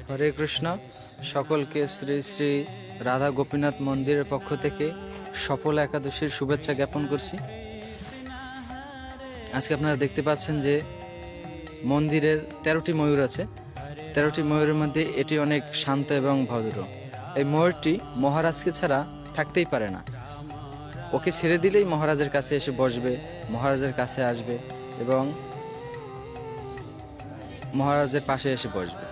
হরে কৃষ্ণ। সকলকে শ্রী শ্রী রাধা গোপীনাথ মন্দিরের পক্ষ থেকে সফল একাদশীর শুভেচ্ছা জ্ঞাপন করছি। আজকে আপনারা দেখতে পাচ্ছেন যে মন্দিরের 13টি ময়ূর আছে। 13টি ময়ূরের মধ্যে এটি অনেক শান্ত এবং ভদ্র। এই ময়ূরটি মহারাজকে ছাড়া থাকতেই পারে না। ওকে ছেড়ে দিলেই মহারাজের কাছে এসে বসবে, মহারাজের কাছে আসবে এবং মহারাজের পাশে এসে বসবে।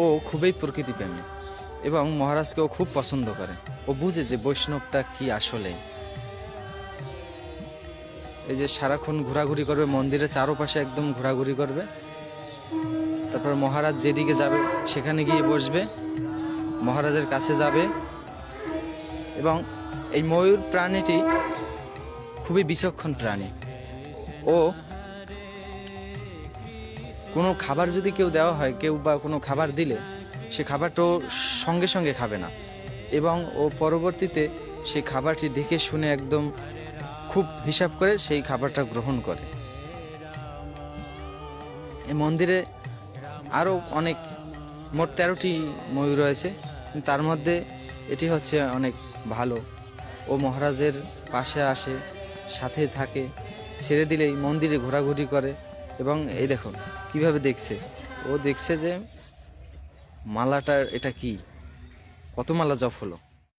ও খুবই প্রকৃতিপ্রেমী এবং মহারাজকে ও খুব পছন্দ করে। ও বুঝে যে বৈষ্ণবটা কি আসলে। এই যে সারাক্ষণ ঘোরাঘুরি করবে, মন্দিরের চারপাশে একদম ঘোরাঘুরি করবে। তারপর মহারাজ যেদিকে যাবে সেখানে গিয়ে বসবে, মহারাজের কাছে যাবে। এবং এই ময়ূর প্রাণীটি খুবই বিচক্ষণ প্রাণী। ও কোনো খাবার যদি কেউ দেওয়া হয়, কেউ বা কোনো খাবার দিলে সে খাবারটাও সঙ্গে সঙ্গে খাবে না এবং ও পরবর্তীতে সেই খাবারটি দেখে শুনে একদম খুব হিসাব করে সেই খাবারটা গ্রহণ করে। এই মন্দিরে আরও অনেক, মোট 13টি ময়ূর রয়েছে, তার মধ্যে এটি হচ্ছে অনেক ভালো। ও মহারাজের পাশে আসে, সাথে থাকে, ছেড়ে দিলেই মন্দিরে ঘোরাঘুরি করে। এবং এই দেখুন কিভাবে দেখছে, ও দেখছে যে মালাটার এটা কি, কত মালা জপ হলো।